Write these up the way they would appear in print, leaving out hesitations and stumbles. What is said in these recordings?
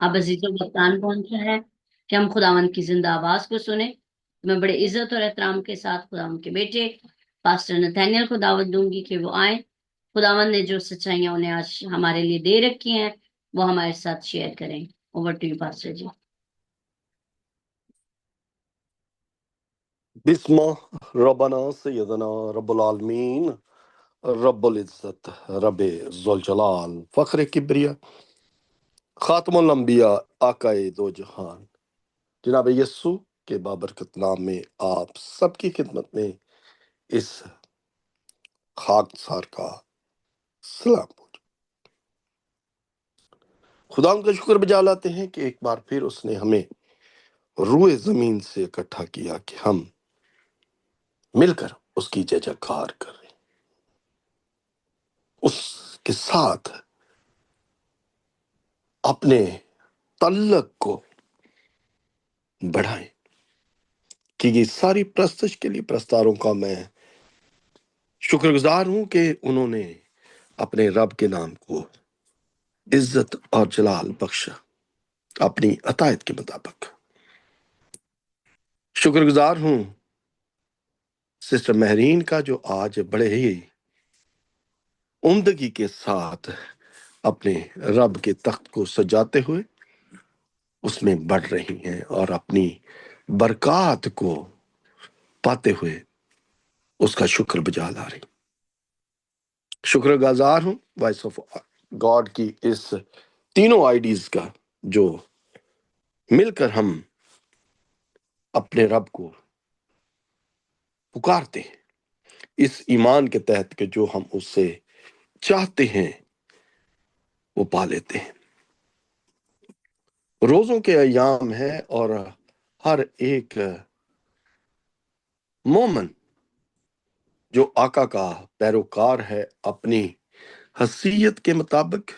اب عزیزوں وقت آن پہنچا ہے کہ ہم خداوند کی زندہ آواز کو سنیں۔ میں بڑے عزت اور احترام کے ساتھ خداوند کے بیٹے پاسٹر نتھینیل کو دعوت دوں گی کہ وہ آئیں۔ خداوند نے جو سچائیاں انہیں آج ہمارے لیے دے رکھی ہیں وہ ہمارے ساتھ شیئر کریں۔ اوور ٹو یو پاسٹر جی۔ بسم ربنا سیدنا رب العالمین رب العزت رب ذوالجلال فخر کبریا خاتم الانبیاء آقائے دو جہان جناب یسوع کے بابرکت نام میں آپ سب کی خدمت میں اس خاک سار کا سلام ہو۔ خدا ان کا شکر بجا لاتے ہیں کہ ایک بار پھر اس نے ہمیں روئے زمین سے اکٹھا کیا کہ ہم مل کر اس کی جے جیکار کریں، اس کے ساتھ اپنے تعلق کو بڑھائیں۔ کہ یہ ساری پرستش کے لیے پرستاروں کا میں شکر گزار ہوں کہ انہوں نے اپنے رب کے نام کو عزت اور جلال بخشا اپنی عطایت کے مطابق۔ شکر گزار ہوں سسٹر مہرین کا جو آج بڑے ہی عمدگی کے ساتھ اپنے رب کے تخت کو سجاتے ہوئے اس میں بڑھ رہی ہیں اور اپنی برکات کو پاتے ہوئے اس کا شکر بجا لا رہی۔ شکر گزار ہوں وائس آف گاڈ کی اس تینوں آئی ڈیز کا جو مل کر ہم اپنے رب کو پکارتے ہیں اس ایمان کے تحت کہ جو ہم اس سے چاہتے ہیں وہ پا لیتے ہیں۔ روزوں کے ایام ہے اور ہر ایک مومن جو آقا کا پیروکار ہے اپنی حیثیت کے مطابق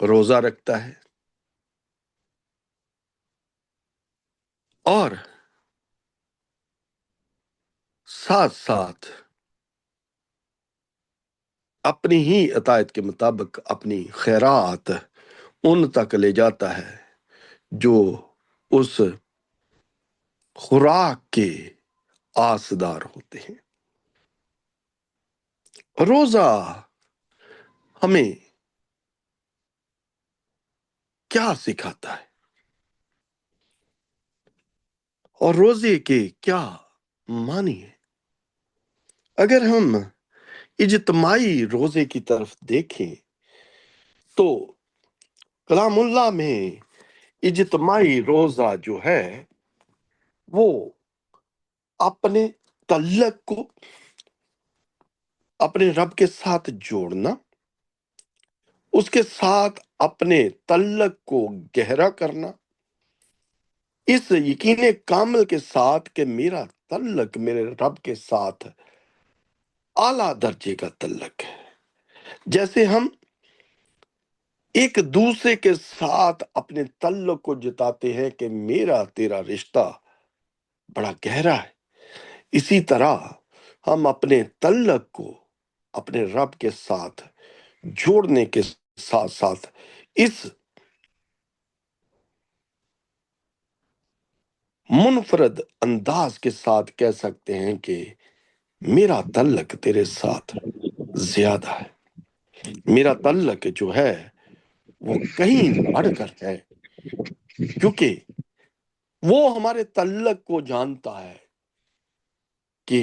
روزہ رکھتا ہے اور ساتھ ساتھ اپنی ہی عطایت کے مطابق اپنی خیرات ان تک لے جاتا ہے جو اس خوراک کے آسدار ہوتے ہیں۔ روزہ ہمیں کیا سکھاتا ہے اور روزے کے کیا معنی ہے؟ اگر ہم اجتماعی روزے کی طرف دیکھیں تو کلام اللہ میں اجتماعی روزہ جو ہے وہ اپنے تعلق کو اپنے رب کے ساتھ جوڑنا، اس کے ساتھ اپنے تعلق کو گہرا کرنا، اس یقین کامل کے ساتھ کہ میرا تعلق میرے رب کے ساتھ اعلیٰ درجے کا تعلق ہے۔ جیسے ہم ایک دوسرے کے ساتھ اپنے تعلق کو جتاتے ہیں کہ میرا تیرا رشتہ بڑا گہرا ہے، اسی طرح ہم اپنے تعلق کو اپنے رب کے ساتھ جوڑنے کے ساتھ ساتھ اس منفرد انداز کے ساتھ کہہ سکتے ہیں کہ میرا تعلق تیرے ساتھ زیادہ ہے، میرا تعلق جو ہے وہ کہیں بڑھ کر ہے، کیونکہ وہ ہمارے تعلق کو جانتا ہے کہ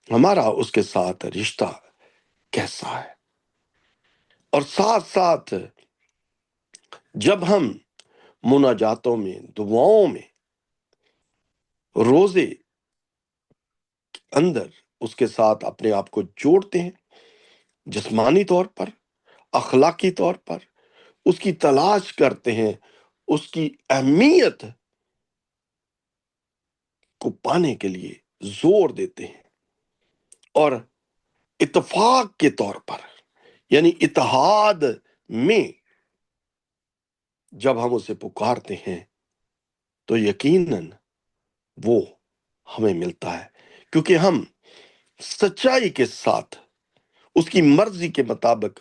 ہمارا اس کے ساتھ رشتہ کیسا ہے۔ اور ساتھ ساتھ جب ہم مناجاتوں میں، دعاؤں میں، روزے اندر اس کے ساتھ اپنے آپ کو جوڑتے ہیں، جسمانی طور پر، اخلاقی طور پر اس کی تلاش کرتے ہیں، اس کی اہمیت کو پانے کے لیے زور دیتے ہیں، اور اتفاق کے طور پر یعنی اتحاد میں جب ہم اسے پکارتے ہیں تو یقیناً وہ ہمیں ملتا ہے، کیونکہ ہم سچائی کے ساتھ اس کی مرضی کے مطابق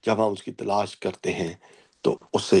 جب ہم اس کی تلاش کرتے ہیں تو اسے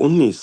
19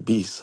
20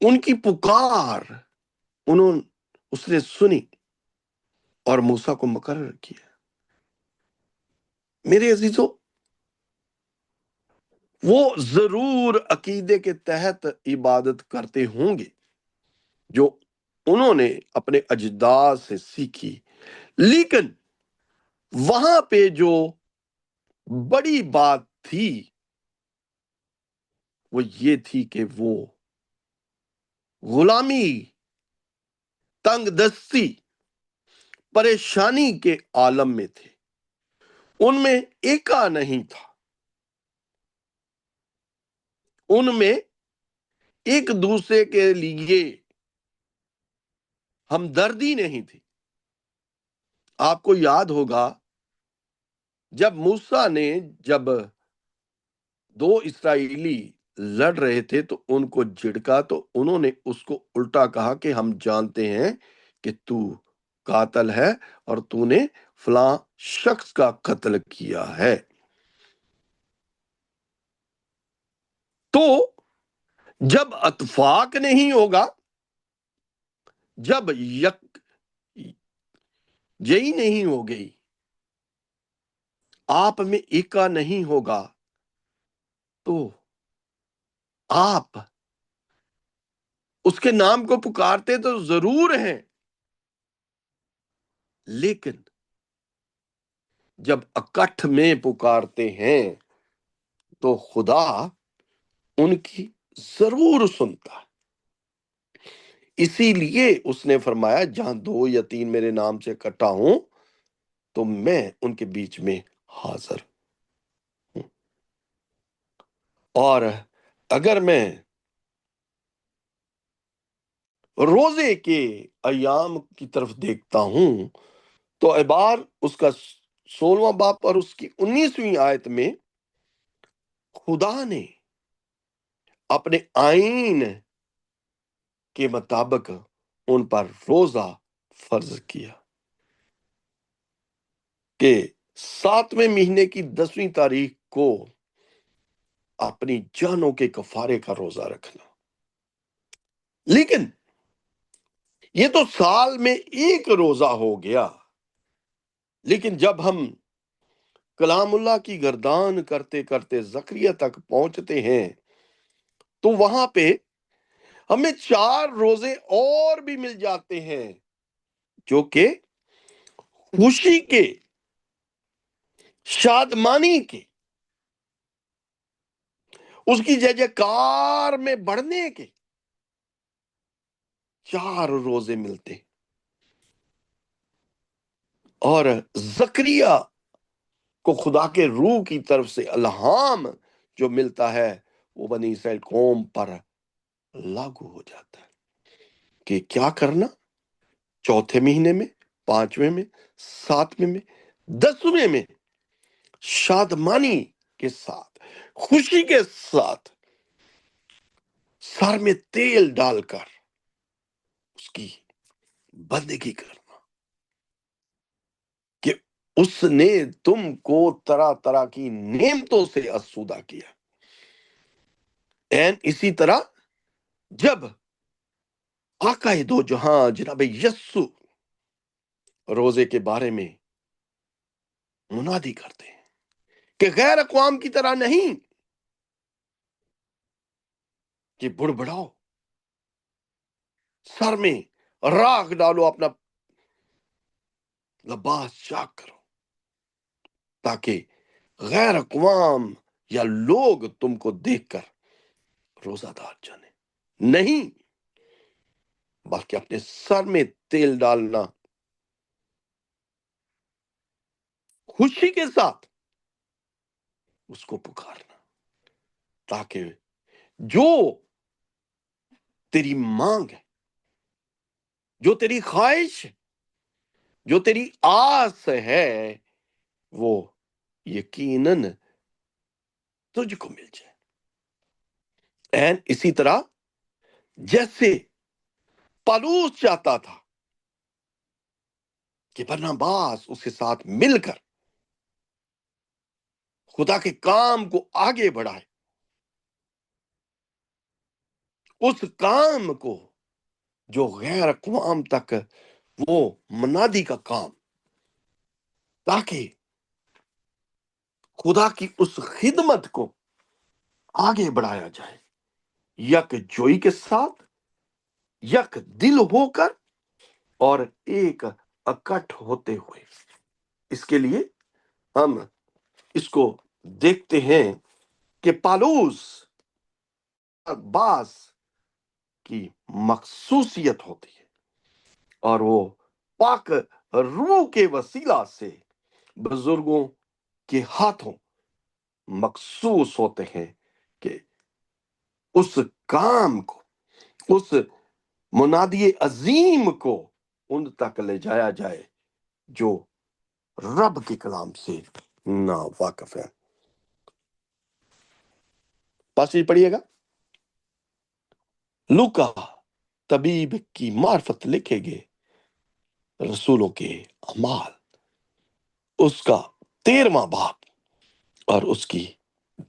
ان کی پکار اس نے سنی اور موسیٰ کو مقرر کیا۔ میرے عزیزو، وہ ضرور عقیدے کے تحت عبادت کرتے ہوں گے جو انہوں نے اپنے اجداد سے سیکھی، لیکن وہاں پہ جو بڑی بات تھی وہ یہ تھی کہ وہ غلامی، تنگ دستی، پریشانی کے عالم میں تھے۔ ان میں ایکا نہیں تھا، ان میں ایک دوسرے کے لیے ہمدردی نہیں تھی۔ آپ کو یاد ہوگا جب موسیٰ نے جب دو اسرائیلی لڑ رہے تھے تو ان کو جھڑکا، تو انہوں نے اس کو الٹا کہا کہ ہم جانتے ہیں کہ تو قاتل ہے اور تو نے فلاں شخص کا قتل کیا ہے۔ تو جب اتفاق نہیں ہوگا، جب یہی نہیں ہو گئی، آپ میں ایکا نہیں ہوگا، تو آپ اس کے نام کو پکارتے تو ضرور ہیں، لیکن جب اکٹھ میں پکارتے ہیں تو خدا ان کی ضرور سنتا ہے۔ اسی لیے اس نے فرمایا جہاں 2 یا 3 میرے نام سے اکٹھا ہوں تو میں ان کے بیچ میں حاضر ہوں۔ اور اگر میں روزے کے ایام کی طرف دیکھتا ہوں تو عبار اس کا 16واں باب اور اس کی 19ویں آیت میں خدا نے اپنے آئین کے مطابق ان پر روزہ فرض کیا کہ 7ویں مہینے کی 10ویں تاریخ کو اپنی جانوں کے کفارے کا روزہ رکھنا۔ لیکن یہ تو سال میں ایک روزہ ہو گیا، لیکن جب ہم کلام اللہ کی گردان کرتے کرتے زکریا تک پہنچتے ہیں تو وہاں پہ ہمیں 4 روزے اور بھی مل جاتے ہیں جو کہ خوشی کے، شادمانی کے، اس کی جے کار میں بڑھنے کے 4 روزے ملتے ہیں۔ اور زکریا کو خدا کے روح کی طرف سے الہام جو ملتا ہے وہ بنی اسرائیل قوم پر لاگو ہو جاتا ہے کہ کیا کرنا، 4تھے مہینے میں، 5ویں میں، 7ویں میں، 10ویں میں شادمانی کے ساتھ، خوشی کے ساتھ سر میں تیل ڈال کر اس کی بندگی کرنا کہ اس نے تم کو طرح طرح کی نعمتوں سے آسودہ کیا۔ اسی طرح جب آقا دو جہاں جناب یسو روزے کے بارے میں منادی کرتے ہیں کہ غیر اقوام کی طرح نہیں کہ بڑبڑاؤ، سر میں راکھ ڈالو، اپنا لباس چاک کرو تاکہ غیر اقوام یا لوگ تم کو دیکھ کر روزہ دار جانے، نہیں بلکہ اپنے سر میں تیل ڈالنا، خوشی کے ساتھ اس کو پکارنا، تاکہ جو تیری مانگ ہے، جو تیری خواہش ہے، جو تیری آس ہے، وہ یقیناً تجھ کو مل جائے۔ اسی طرح جیسے پالوس چاہتا تھا کہ برناباس اس کے ساتھ مل کر خدا کے کام کو آگے بڑھائے، اس کام کو جو غیر اقوام تک وہ منادی کا کام، تاکہ خدا کی اس خدمت کو آگے بڑھایا جائے، یک جوئی کے ساتھ، یک دل ہو کر اور ایک اکٹھ ہوتے ہوئے۔ اس کے لیے ہم اس کو دیکھتے ہیں کہ پالوس بعض کی مخصوصیت ہوتی ہے، اور وہ پاک روح کے وسیلہ سے بزرگوں کے ہاتھوں مخصوص ہوتے ہیں کہ اس کام کو، اس منادی عظیم کو ان تک لے جایا جائے جو رب کے کلام سے نا واقف ہے۔ پاسیج پڑھیے گا، لوکا طبیب کی معرفت لکھے گئے رسولوں کے اعمال، اس کا 13واں باب اور اس کی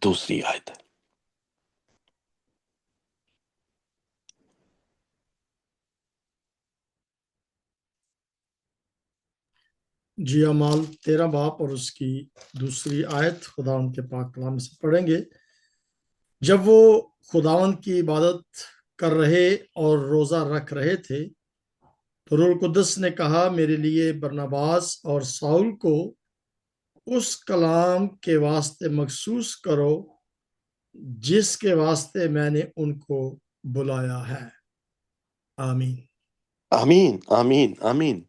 2 آیت ہے۔ جی، اعمال 13 باب اور اس کی 2 آیت خداوند کے پاک کلام سے پڑھیں گے۔ جب وہ خداوند کی عبادت کر رہے اور روزہ رکھ رہے تھے تو روح القدس نے کہا، میرے لیے برناباس اور ساؤل کو اس کلام کے واسطے مخصوص کرو جس کے واسطے میں نے ان کو بلایا ہے۔ آمین۔ آمین آمین آمین۔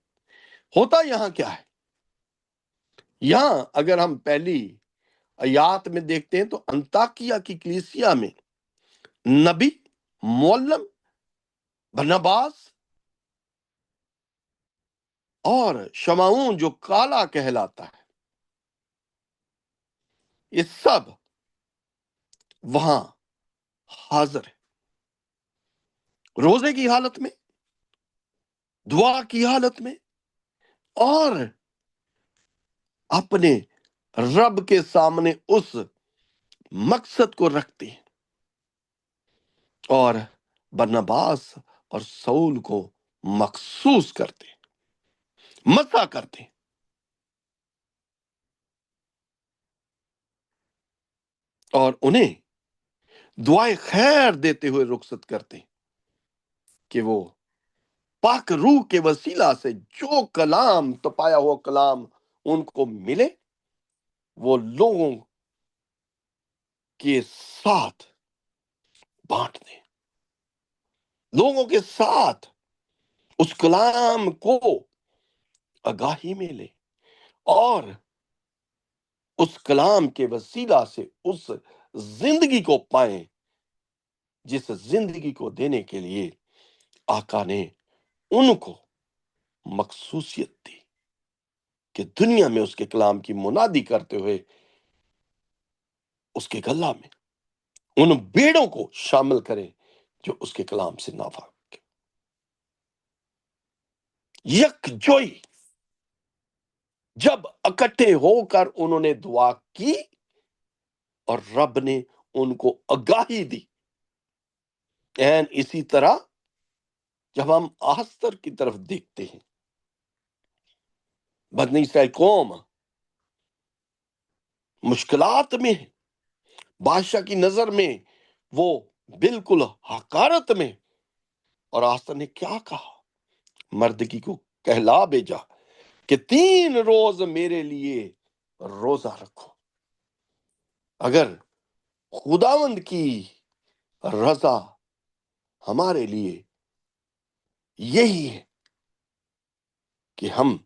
ہوتا یہاں کیا ہے؟ یہاں اگر ہم پہلی آیات میں دیکھتے ہیں تو انطاکیہ کی کلیسیا میں نبی، معلم، برناباس اور شمعون جو کالا کہلاتا ہے، یہ سب وہاں حاضر ہے، روزے کی حالت میں، دعا کی حالت میں، اور اپنے رب کے سامنے اس مقصد کو رکھتے ہیں، اور برناباس اور سول کو مخصوص کرتے ہیں، مسا کرتے ہیں، اور انہیں دعائے خیر دیتے ہوئے رخصت کرتے ہیں کہ وہ پاک روح کے وسیلہ سے جو کلام، تپایا ہوا کلام ان کو ملے، وہ لوگوں کے ساتھ بانٹ دیں، لوگوں کے ساتھ اس کلام کو آگاہی میں لے، اور اس کلام کے وسیلہ سے اس زندگی کو پائیں جس زندگی کو دینے کے لیے آقا نے ان کو مخصوصیت دی کہ دنیا میں اس کے کلام کی منادی کرتے ہوئے اس کے گلہ میں ان بیڑوں کو شامل کریں جو اس کے کلام سے ناواقف۔ یک جوئی، جب اکٹھے ہو کر انہوں نے دعا کی اور رب نے ان کو آگاہی دی۔ این اسی طرح جب ہم آستر کی طرف دیکھتے ہیں، بنی اسرائیل قوم مشکلات میں ہے، بادشاہ کی نظر میں وہ بالکل حقارت میں، اور آستر نے کیا کہا؟ مردکی کو کہلا بھیجا کہ 3 روز میرے لیے روزہ رکھو۔ اگر خداوند کی رضا ہمارے لیے یہی ہے کہ ہم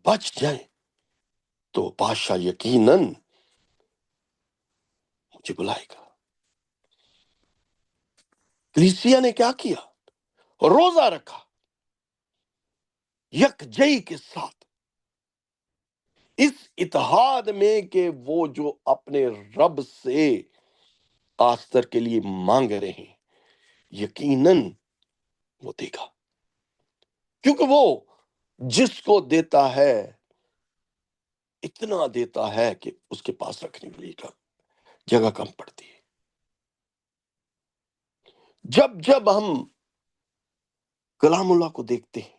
بچ جائیں، تو بادشاہ یقیناً مجھے بلائے گا۔ کلیسیا نے کیا کیا؟ روزہ رکھا یکجہی کے ساتھ، اس اتحاد میں کہ وہ جو اپنے رب سے آستر کے لیے مانگ رہے ہیں یقیناً وہ دے گا، کیونکہ وہ جس کو دیتا ہے اتنا دیتا ہے کہ اس کے پاس رکھنے کے لیے جگہ کم پڑتی ہے۔ جب جب ہم کلام اللہ کو دیکھتے ہیں،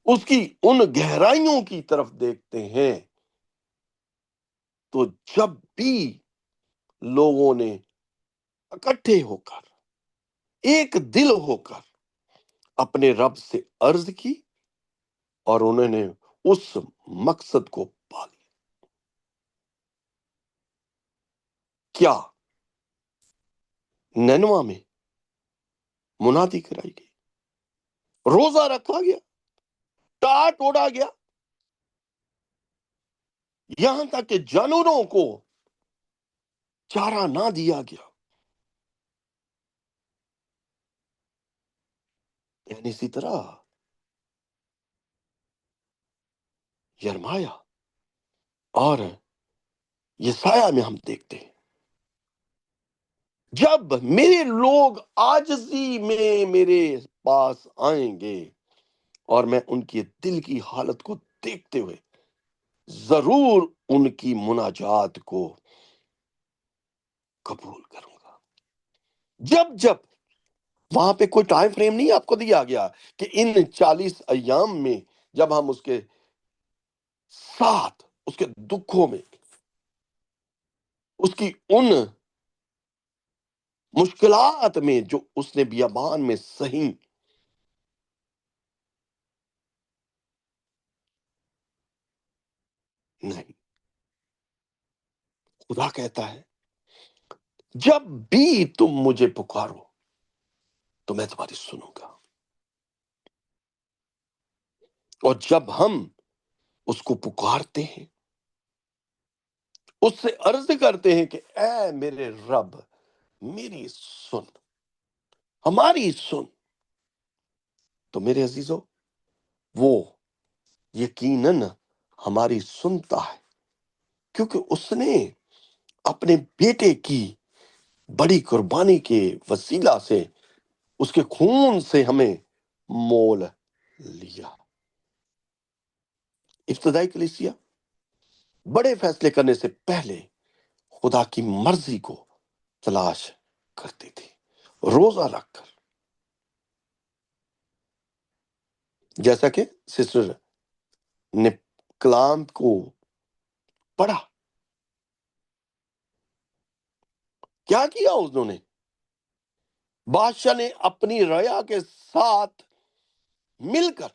اس کی ان گہرائیوں کی طرف دیکھتے ہیں، تو جب بھی لوگوں نے اکٹھے ہو کر، ایک دل ہو کر اپنے رب سے عرض کی، اور انہوں نے اس مقصد کو پا لیا. کیا؟ نینوا میں منادی کرائی گئی، روزہ رکھا گیا، ٹاٹ اوڑا گیا، یہاں تک کہ جانوروں کو چارہ نہ دیا گیا. یعنی اسی طرح یرمیا اور یسایہ میں ہم دیکھتے ہیں، جب میرے لوگ عاجزی میں میرے پاس آئیں گے اور میں ان کی دل کی حالت کو دیکھتے ہوئے ضرور ان کی مناجات کو قبول کروں گا. جب جب وہاں پہ کوئی ٹائم فریم نہیں آپ کو دیا گیا کہ ان 40 ایام میں جب ہم اس کے ساتھ، اس کے دکھوں میں، اس کی ان مشکلات میں جو اس نے بیابان میں سہی، نہیں. خدا کہتا ہے جب بھی تم مجھے پکارو تو میں تمہاری سنوں گا. اور جب ہم اس کو پکارتے ہیں، اس سے عرض کرتے ہیں کہ اے میرے رب، میری سن، ہماری سن، تو میرے عزیزو وہ یقیناً ہماری سنتا ہے، کیونکہ اس نے اپنے بیٹے کی بڑی قربانی کے وسیلہ سے، اس کے خون سے ہمیں مول لیا. ابتدائی کلیسیا بڑے فیصلے کرنے سے پہلے خدا کی مرضی کو تلاش کرتی تھی، روزہ رکھ کر. جیسا کہ سسٹر نے کلام کو پڑھا، کیا کیا انہوں نے؟ بادشاہ نے اپنی رعایا کے ساتھ مل کر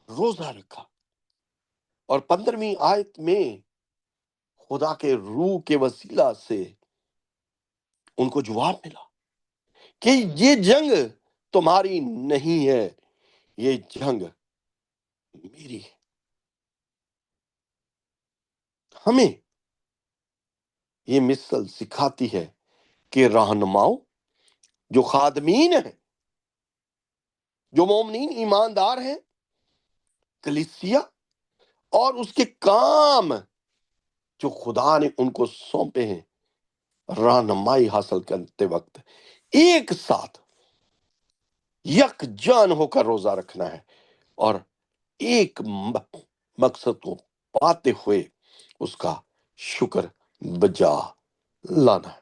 روزہ رکھا، اور 15ویں آیت میں خدا کے روح کے وسیلہ سے ان کو جواب ملا کہ یہ جنگ تمہاری نہیں ہے، یہ جنگ میری ہے. ہمیں یہ مثل سکھاتی ہے کہ رہنماؤں جو خادمین ہیں، جو مومنین ایماندار ہیں، کلیسیا اور اس کے کام جو خدا نے ان کو سونپے ہیں، رہنمائی حاصل کرتے وقت ایک ساتھ یکجان ہو کر روزہ رکھنا ہے، اور ایک مقصد کو پاتے ہوئے اس کا شکر بجا لانا ہے.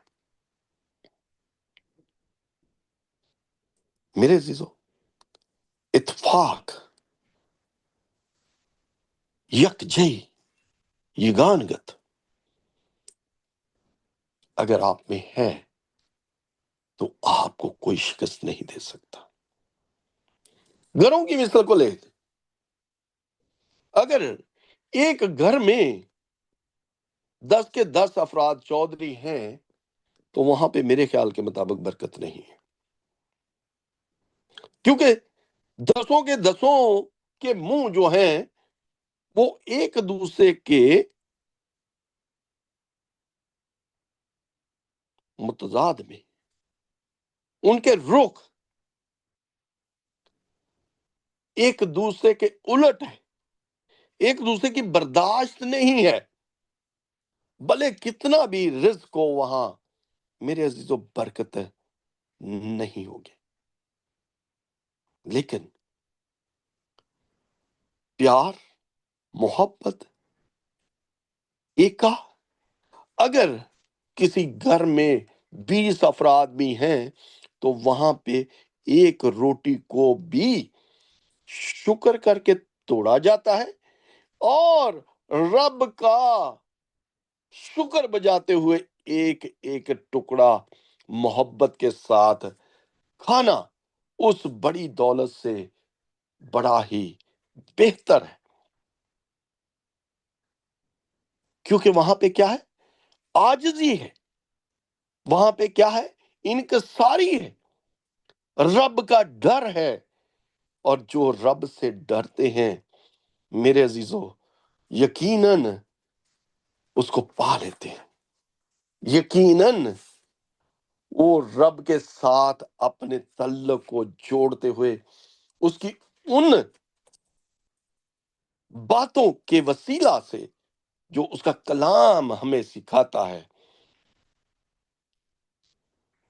میرے عزیزو، اتفاق، یکجہی، یگانگت اگر آپ میں ہے تو آپ کو کوئی شکست نہیں دے سکتا. گھروں کی مثال کو لے، اگر ایک گھر میں 10 کے 10 افراد چودھری ہیں تو وہاں پہ میرے خیال کے مطابق برکت نہیں ہے، کیونکہ 10 کے 10 کے منہ جو ہیں وہ ایک دوسرے کے متضاد میں، ان کے رخ ایک دوسرے کے الٹ ہے، ایک دوسرے کی برداشت نہیں ہے. بھلے کتنا بھی رزق ہو وہاں، میرے عزیزو برکت نہیں ہوگی. لیکن پیار، محبت، ایکا اگر کسی گھر میں 20 افراد بھی ہیں تو وہاں پہ ایک روٹی کو بھی شکر کر کے توڑا جاتا ہے اور رب کا شکر بجاتے ہوئے ایک ایک ٹکڑا محبت کے ساتھ کھانا اس بڑی دولت سے بڑا ہی بہتر ہے، کیونکہ وہاں پہ کیا ہے؟ عاجزی ہے، وہاں پہ کیا ہے؟ انکساری ہے، رب کا ڈر ہے، اور جو رب سے ڈرتے ہیں میرے عزیزو یقیناً اس کو پا لیتے ہیں، یقیناً وہ رب کے ساتھ اپنے تعلق کو جوڑتے ہوئے اس کی ان باتوں کے وسیلہ سے جو اس کا کلام ہمیں سکھاتا ہے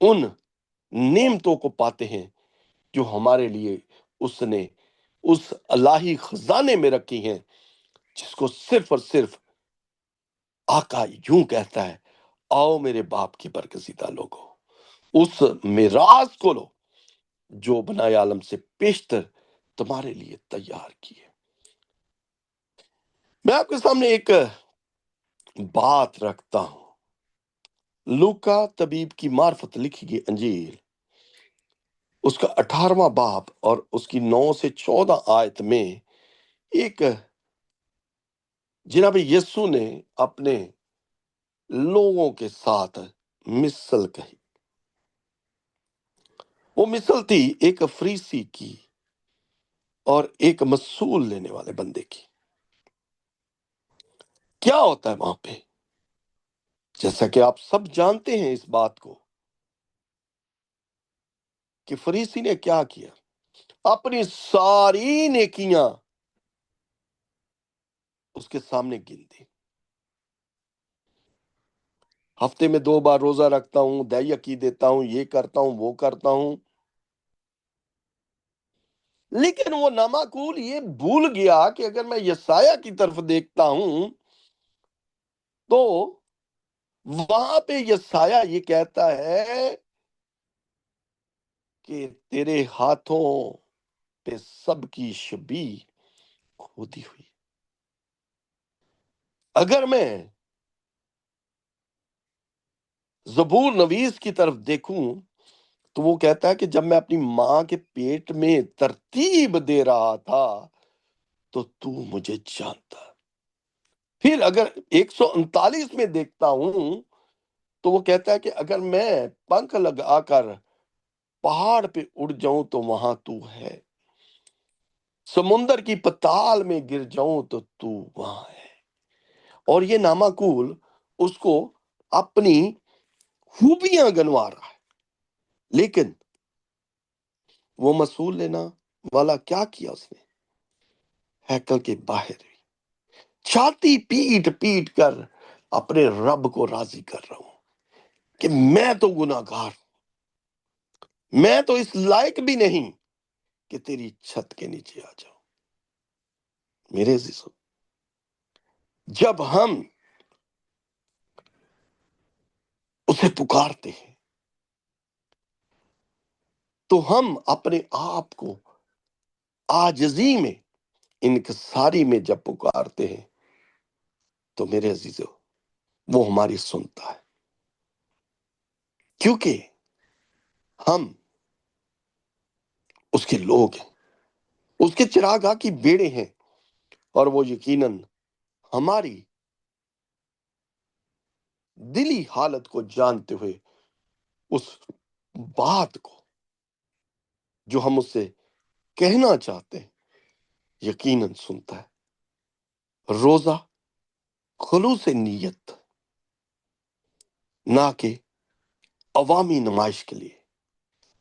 ان نعمتوں کو پاتے ہیں جو ہمارے لیے اس نے اس الہی خزانے میں رکھی ہیں، جس کو صرف اور صرف آقا یوں کہتا ہے، آؤ میرے باپ کی برگزیدہ لوگو، اس میراث کو لو جو بنائے عالم سے پیشتر تمہارے لیے تیار کی ہے۔ میں آپ کے سامنے ایک بات رکھتا ہوں، لوکا طبیب کی معرفت لکھی گئی انجیل اس کا 18واں باب اور اس کی 9 سے 14 آیت میں ایک جناب یسوع نے اپنے لوگوں کے ساتھ مثل کہی۔ وہ مثل تھی ایک فریسی کی اور ایک مسول لینے والے بندے کی۔ کیا ہوتا ہے وہاں پہ؟ جیسا کہ آپ سب جانتے ہیں اس بات کو کہ فریسی نے کیا کیا، اپنی ساری نیکیاں اس کے سامنے گن دی۔ ہفتے میں 2 بار روزہ رکھتا ہوں، دہیا کی دیتا ہوں، یہ کرتا ہوں، وہ کرتا ہوں، لیکن وہ نامعقول یہ بھول گیا کہ اگر میں یسایہ کی طرف دیکھتا ہوں تو وہاں پہ یسایہ یہ کہتا ہے کہ تیرے ہاتھوں پہ سب کی شبیہ کھودی ہوئی۔ اگر میں زبور نویس کی طرف دیکھوں تو وہ کہتا ہے کہ جب میں اپنی ماں کے پیٹ میں ترتیب دے رہا تھا تو مجھے جانتا۔ پھر اگر 139 میں دیکھتا ہوں تو وہ کہتا ہے کہ اگر میں پنکھ لگا کر پہاڑ پہ اڑ جاؤں تو وہاں تو ہے، سمندر کی پتال میں گر جاؤں تو وہاں ہے۔ اور یہ نامعقول اس کو اپنی خوبیاں گنوا رہا ہے، لیکن وہ مسول لینا والا کیا کیا اس نے؟ ہیکل کے باہر چھاتی پیٹ پیٹ کر اپنے رب کو راضی کر رہا ہوں کہ میں تو گناہگار ہوں، میں تو اس لائق بھی نہیں کہ تیری چھت کے نیچے آ جاؤں۔ میرے عزیزو، جب ہم اسے پکارتے ہیں تو ہم اپنے آپ کو عاجزی میں انکساری میں جب پکارتے ہیں تو میرے عزیزو وہ ہماری سنتا ہے، کیونکہ ہم اس کے لوگ ہیں، اس کے چراگاہ کی بیڑے ہیں، اور وہ یقیناً ہماری دلی حالت کو جانتے ہوئے اس بات کو جو ہم اس سے کہنا چاہتے ہیں یقیناً سنتا ہے۔ روزہ خلوص نیت، نہ کہ عوامی نمائش کے لیے،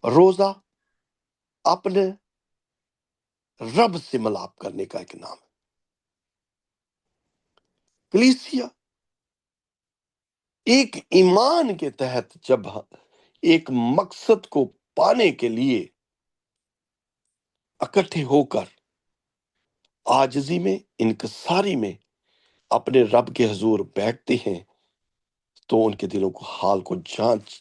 روزہ اپنے رب سے ملاپ کرنے کا ایک نام ہے۔ کلیسیا ایک ایمان کے تحت جب ایک مقصد کو پانے کے لیے اکٹھے ہو کر عاجزی میں انکساری میں اپنے رب کے حضور بیٹھتے ہیں تو ان کے دلوں کو حال کو جانچ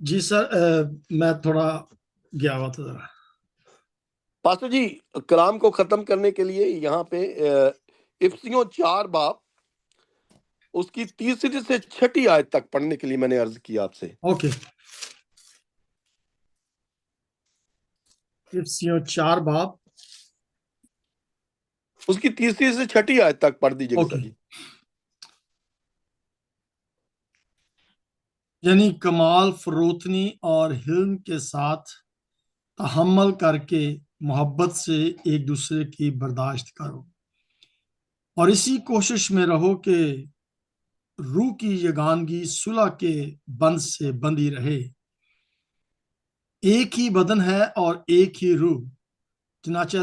جی سر میں تھوڑا گیا ہوا تھا ذرا. پاسٹر جی کلام کو ختم کرنے کے لیے یہاں پہ افسیوں 4 باب اس کی 3 سے 6 آیت تک پڑھنے کے لیے میں نے عرض کیا آپ سے. اوکے. افسیوں 4 باب. اس کی 3 سے 6 آیت تک پڑھ دیجئے گا اوکے. جی. یعنی کمال فروتنی اور حلم کے ساتھ تحمل کر کے محبت سے ایک دوسرے کی برداشت کرو، اور اسی کوشش میں رہو کہ روح کی یگانگی صلح کے بند سے بندی رہے. ایک ہی بدن ہے اور ایک ہی روح، چنانچہ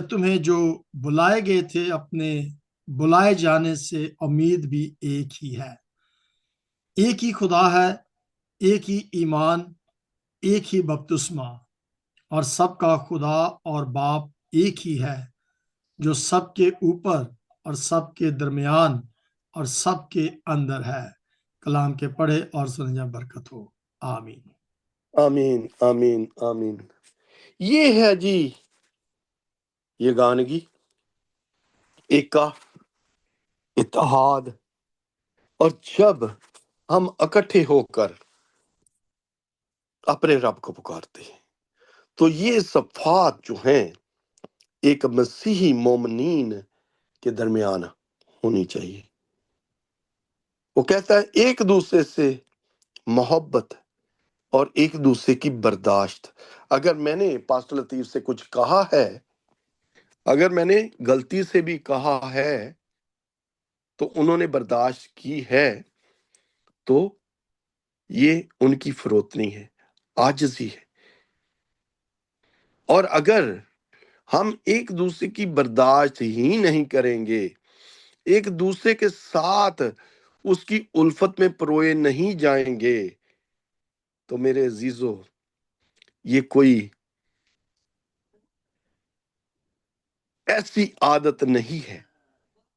تمہیں جو بلائے گئے تھے اپنے بلائے جانے سے امید بھی ایک ہی ہے. ایک ہی خدا ہے، ایک ہی ایمان، ایک ہی بپتسمہ، اور سب کا خدا اور باپ ایک ہی ہے، جو سب کے اوپر اور سب کے درمیان اور سب کے اندر ہے. کلام کے پڑھے اور سنجا برکت ہو. آمین. آمین آمین آمین. یہ ہے جی یگانگی، ایکا، اتحاد. اور جب ہم اکٹھے ہو کر اپنے رب کو پکارتے ہیں تو یہ صفات جو ہیں ایک مسیحی مومنین کے درمیان ہونی چاہیے. وہ کہتا ہے ایک دوسرے سے محبت اور ایک دوسرے کی برداشت. اگر میں نے پاسٹر لطیف سے کچھ کہا ہے، اگر میں نے غلطی سے بھی کہا ہے تو انہوں نے برداشت کی ہے، تو یہ ان کی فروتنی ہے، عاجزی ہے. اور اگر ہم ایک دوسرے کی برداشت ہی نہیں کریں گے، ایک دوسرے کے ساتھ اس کی الفت میں پروئے نہیں جائیں گے، تو میرے عزیزو یہ کوئی ایسی عادت نہیں ہے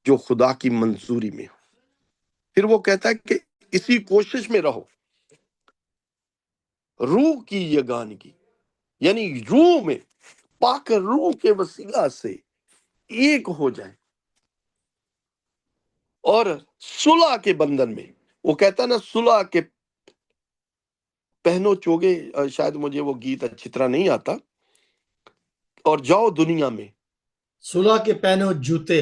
جو خدا کی منظوری میں ہو. پھر وہ کہتا ہے کہ اسی کوشش میں رہو، روح کی یگانگی، یعنی روح میں پاک روح کے وسیلہ سے ایک ہو جائیں، اور صلح کے بندھن میں. وہ کہتا ہے نا صلح کے پہنو چوگے، شاید مجھے وہ گیت اچھی طرح نہیں آتا، اور جاؤ دنیا میں. صلح کے پہنو جوتے.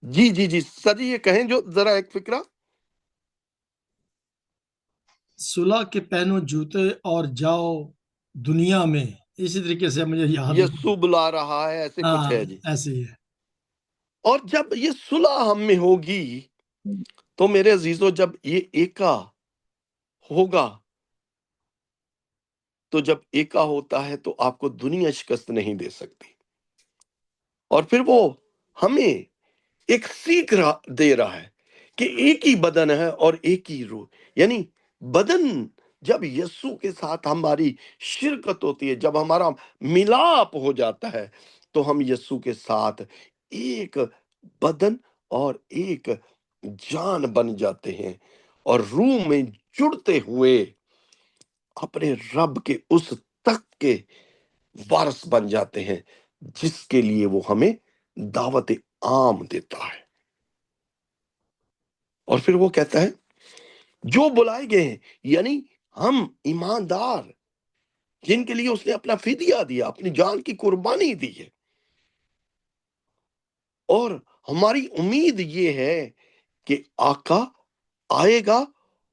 جی جی جی سر جی، یہ کہیں جو ذرا ایک فکرہ. صلح کے پہنو جوتے اور جاؤ دنیا میں. اسی طریقے سے مجھے یاد نہیں. یسوع بلا رہا ہے، ایسے کچھ ہاں ہے جی. ایسے ہی ہے. اور جب یہ صلح ہم میں ہوگی تو میرے عزیزو جب یہ ایکا ہوگا، تو جب ایکا ہوتا ہے تو آپ کو دنیا شکست نہیں دے سکتی. اور پھر وہ ہمیں ایک سیکھ دے رہا ہے کہ ایک ہی بدن ہے اور ایک ہی روح. یعنی بدن جب یسوع کے ساتھ ہماری شرکت ہوتی ہے، جب ہمارا ملاپ ہو جاتا ہے، تو ہم یسوع کے ساتھ ایک بدن اور ایک جان بن جاتے ہیں، اور روح میں جڑتے ہوئے اپنے رب کے اس تخت کے وارث بن جاتے ہیں جس کے لیے وہ ہمیں دعوت عام دیتا ہے. اور پھر وہ کہتا ہے جو بلائے گئے ہیں، یعنی ہم ایماندار جن کے لیے اس نے اپنا فدیہ دیا، اپنی جان کی قربانی دی ہے. اور ہماری امید یہ ہے کہ آقا آئے گا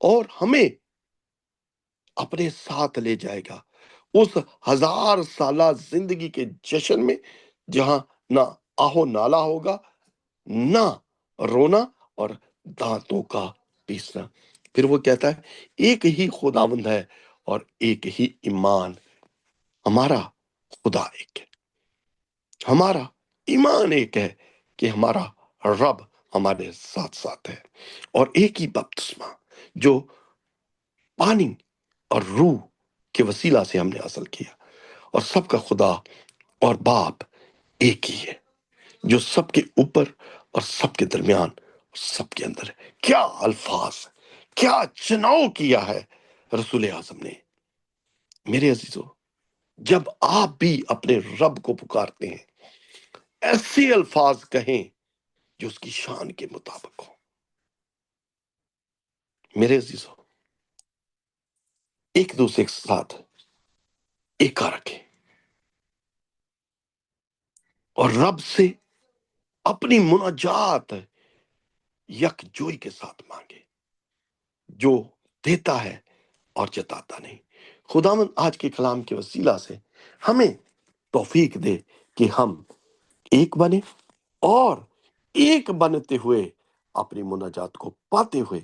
اور ہمیں اپنے ساتھ لے جائے گا اس 1000 سالہ زندگی کے جشن میں، جہاں نہ آہو نالا ہوگا، نہ رونا اور دانتوں کا پیسنا. پھر وہ کہتا ہے ایک ہی خداوند ہے اور ایک ہی ایمان. ہمارا خدا ایک ہے، ہمارا ایمان ایک ہے کہ ہمارا رب ہمارے ساتھ ساتھ ہے، اور ایک ہی بپتسمہ جو پانی اور روح کے وسیلہ سے ہم نے حاصل کیا. اور سب کا خدا اور باپ ایک ہی ہے، جو سب کے اوپر اور سب کے درمیان اور سب کے اندر ہے. کیا الفاظ، کیا چناؤ کیا ہے رسول اعظم نے. میرے عزیزو، جب آپ بھی اپنے رب کو پکارتے ہیں، ایسے الفاظ کہیں جو اس کی شان کے مطابق ہو. میرے عزیزو، ایک دوسرے کے ساتھ ایکا رکھیں اور رب سے اپنی مناجات یکجوئی کے ساتھ مانگے، جو دیتا ہے اور جتاتا نہیں. خداوند آج کے کلام کے وسیلہ سے ہمیں توفیق دے کہ ہم ایک بنے، اور ایک بنتے ہوئے اپنی مناجات کو پاتے ہوئے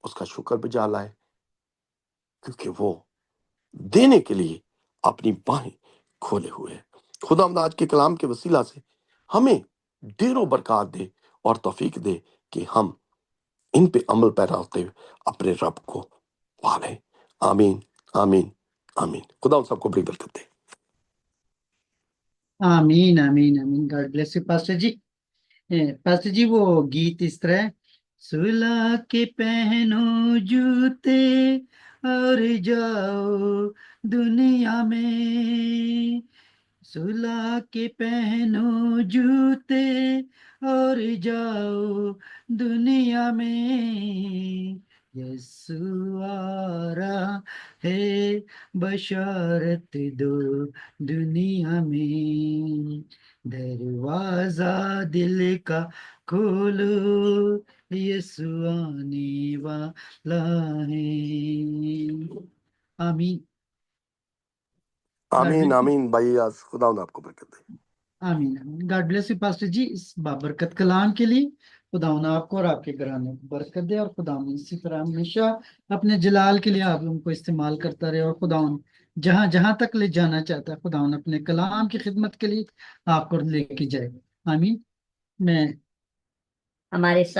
اس کا شکر بجا لائے، کیونکہ وہ دینے کے لیے اپنی باہیں کھولے ہوئے ہیں. خداوند آج کے کلام کے وسیلہ سے ہمیں ڈھیروں برکات دے اور توفیق دے کہ ہم ان پہ عمل پیرا ہوتے ہوئے اپنے رب کو پالیں. آمین آمین آمین. خدا سب کو بڑی برکت دے. آمین آمین آمین. God bless you pastor ji. Pastor ji وہ گیت اس طرح ہے: صلح کے پہنو جوتے اور جاؤ دنیا میں، صلح کے پہنو جوتے اور جاؤ دنیا میں، یسوع آ رہا ہے بشارت دو دنیا میں، دروازہ دل کا کھولو یسوع آنے والا ہے. آمین آمین آمین بھائی. آج خدا آپ کو برکت دے. آمین آمین. گاڈ بلیس یو پاسٹر جی اس بابرکت کلام کے لیے. خدا آپ کو اور آپ کے گھرانے کو برکت دے، اور خدا اسی طرح ہمیشہ اپنے جلال کے لیے آپ ان کو استعمال کرتا رہے، اور خدا جہاں جہاں تک لے جانا چاہتا ہے خدا اپنے کلام کی خدمت کے لیے آپ کو لے کے جائے. آمین. میں ہمارے ساتھ